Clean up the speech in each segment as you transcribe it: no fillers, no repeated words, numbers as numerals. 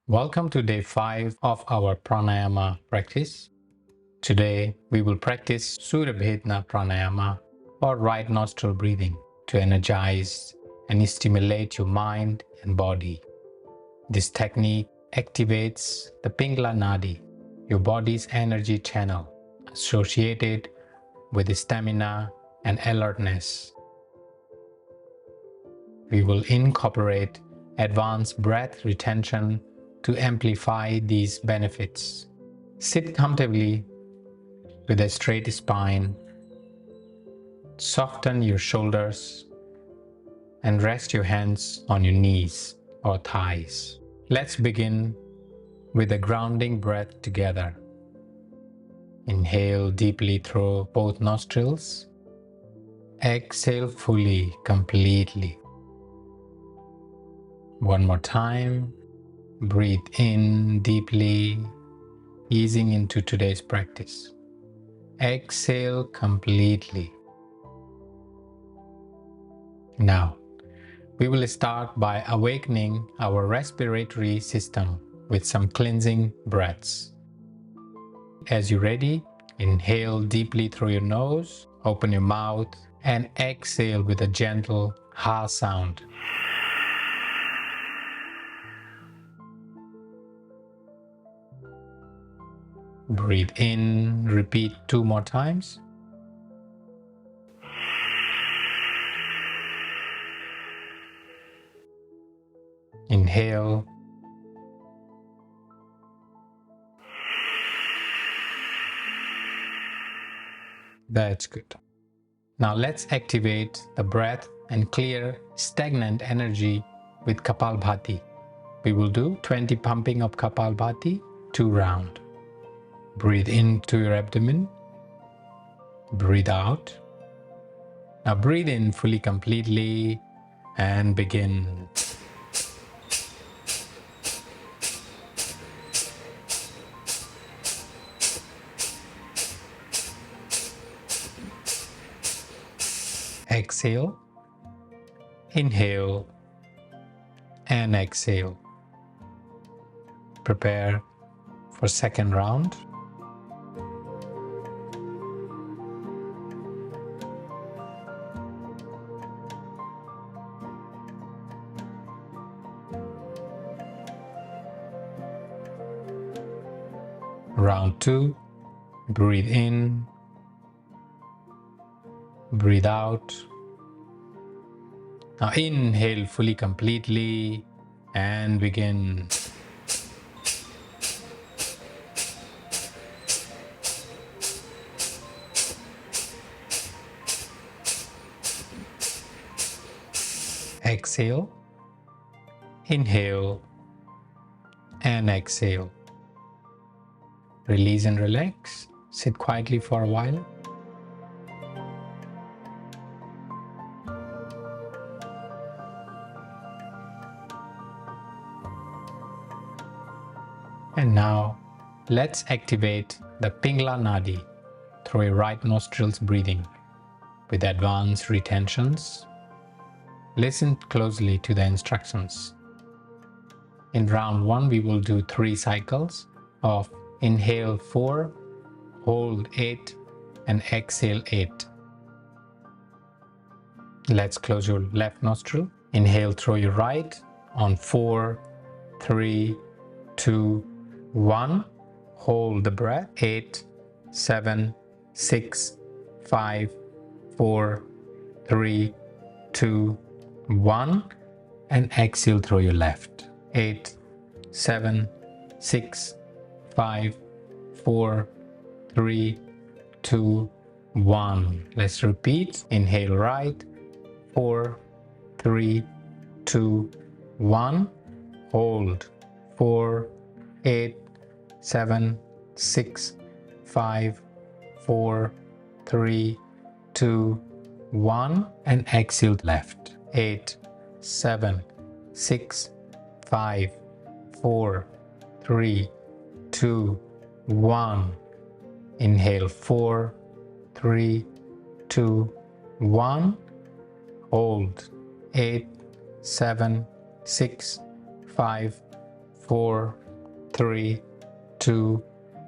Welcome to day 5 of our pranayama practice. Today we will practice Surabhedna pranayama or right nostril breathing to energize and stimulate your mind and body. This technique activates the Pingala Nadi, your body's energy channel associated with stamina and alertness. We will incorporate advanced breath retention to amplify these benefits. Sit comfortably with a straight spine, soften your shoulders, and rest your hands on your knees or thighs. Let's begin with a grounding breath together. Inhale deeply through both nostrils. Exhale fully, completely. One more time. Breathe in deeply, easing into today's practice. Exhale completely. Now, we will start by awakening our respiratory system with some cleansing breaths. As you're ready, inhale deeply through your nose, open your mouth, and exhale with a gentle ha sound. Breathe in, repeat 2 more times. Inhale. That's good. Now let's activate the breath and clear stagnant energy with Kapalbhati. We will do 20 pumping of Kapalbhati, 2 rounds. Breathe into your abdomen. Breathe out. Now breathe in fully, completely, and begin. Exhale. Inhale and exhale. Prepare for second round. Round 2. Breathe in. Breathe out. Now inhale fully, completely, and begin. Exhale. Inhale and exhale. Release and relax. Sit quietly for a while. And now, let's activate the Pingala Nadi through your right nostrils breathing with advanced retentions. Listen closely to the instructions. In round 1, we will do 3 cycles of inhale 4, hold 8, and exhale 8. Let's close your left nostril. Inhale through your right on 4, 3, 2, 1. Hold the breath. 8, 7, 6, 5, 4, 3, 2, 1. And exhale through your left. 8, 7, 6, 5, 4, 3, 2, 1. Let's repeat. Inhale right. 4, 3, 2, 1. Hold. 4, 8, 7, 6, 5, 4, 3, 2, 1. And exhale left. 8, 7, 6, 5, 4, 3, 2, 1. Inhale 4, 3, 2, 1. Hold 8, 7, 6, 5, 4, 3, 2,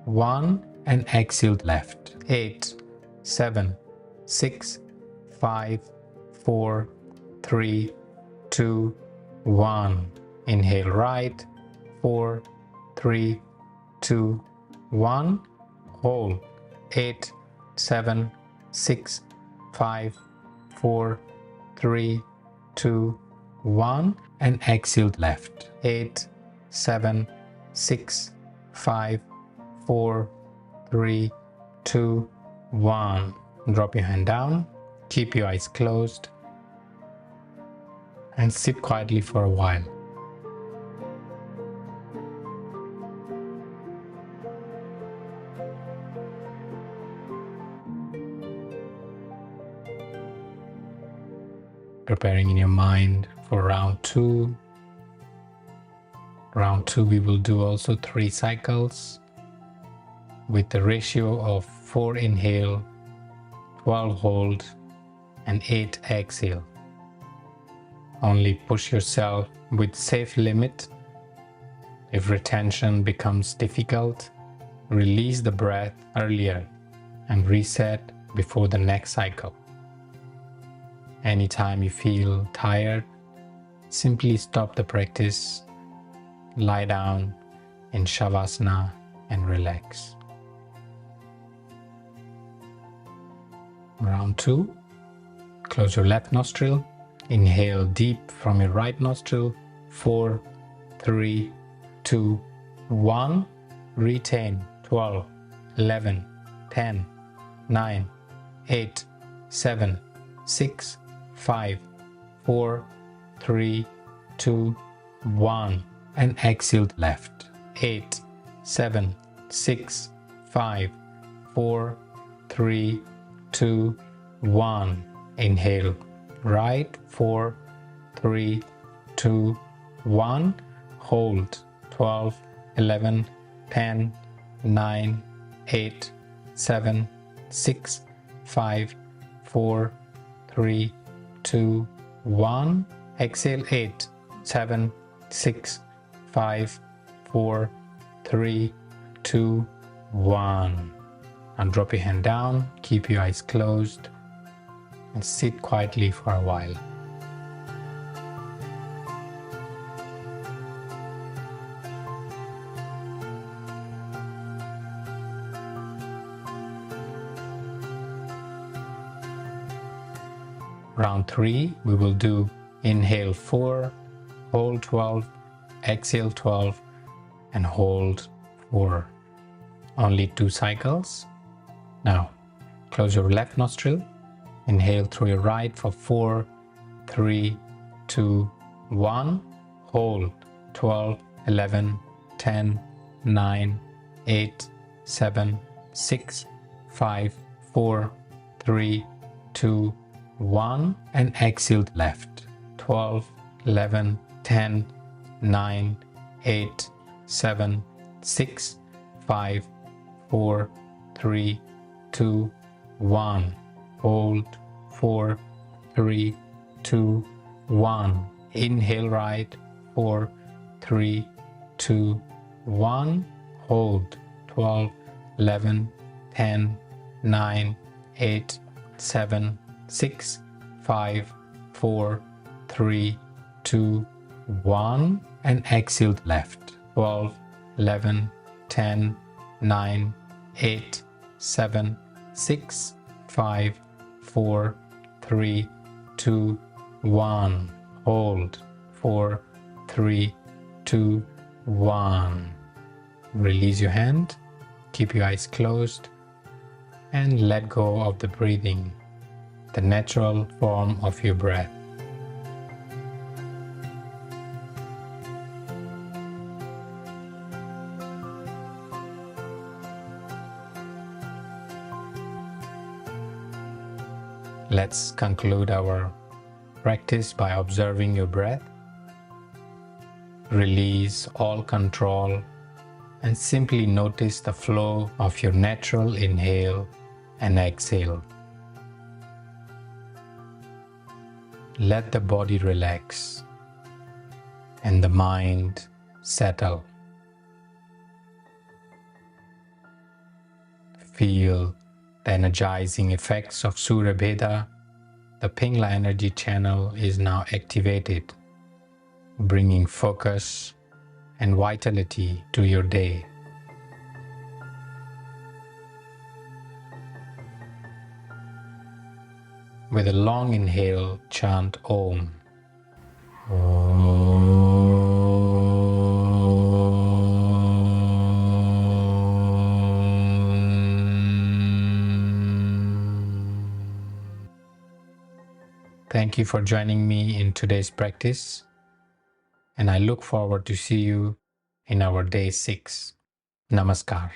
1, and exhale left. 8, 7, 6, 5, 4, 3, 2, 1. Inhale right. 4, 3, 2, 1. Hold. 8, 7, 6, 5, 4, 3, 2, 1, and exhale left. 8, 7, 6, 5, 4, 3, 2, 1. Drop your hand down. Keep your eyes closed and sit quietly for a while. Preparing in your mind for round 2. Round 2 we will do also 3 cycles with the ratio of 4 inhale, 12 hold, and 8 exhale. Only push yourself with safe limit. If retention becomes difficult, release the breath earlier and reset before the next cycle. Anytime you feel tired, simply stop the practice, lie down in Shavasana and relax. Round 2. Close your left nostril. Inhale deep from your right nostril. 4, 3, 2, 1. Retain. 12, 11, 10, 9, 8, 7, 6, 5, 4, 3, 2, 1. And exhale left. 8, 7, 6, 5, 4, 3, 2, 1. Inhale right. 4, 3, 2, 1. Hold. 12, 11, 10, 9, 8, 7, 6, 5, 4, 3, 2, 1. Exhale. 8, 7, 6, 5, 4, 3, 2, 1. And drop your hand down, keep your eyes closed, and sit quietly for a while. Round 3, we will do inhale 4, hold 12, exhale 12, and hold 4. Only 2 cycles. Now, close your left nostril. Inhale through your right for 4, 3, 2, 1. Hold. 12, 11, 10, 9, 8, 7, 6, 5, 4, 3, 2, 1. And exhale left. 12, 11, 10, 9, 8, 7, 6, 5, 4, 3, 2, 1. Hold. 4, 3, 2, 1. Inhale right. 4, 3, 2, 1. Hold. 12, 11, 10, 9, 8, 7, 6, 5, 4, 3, 2, 1. And exhale left. 12, 11, 10, 9, 8, 7, 6, 5, 4, 3, 2, 1. Hold. 4, 3, 2, 1. Release your hand. Keep your eyes closed and let go of the breathing, the natural form of your breath. Let's conclude our practice by observing your breath. Release all control and simply notice the flow of your natural inhale and exhale. Let the body relax and the mind settle. Feel the energizing effects of Surya Bheda. The Pingla energy channel is now activated, bringing focus and vitality to your day. With a long inhale, chant Om. Thank you for joining me in today's practice, and I look forward to see you in our day 6. Namaskar.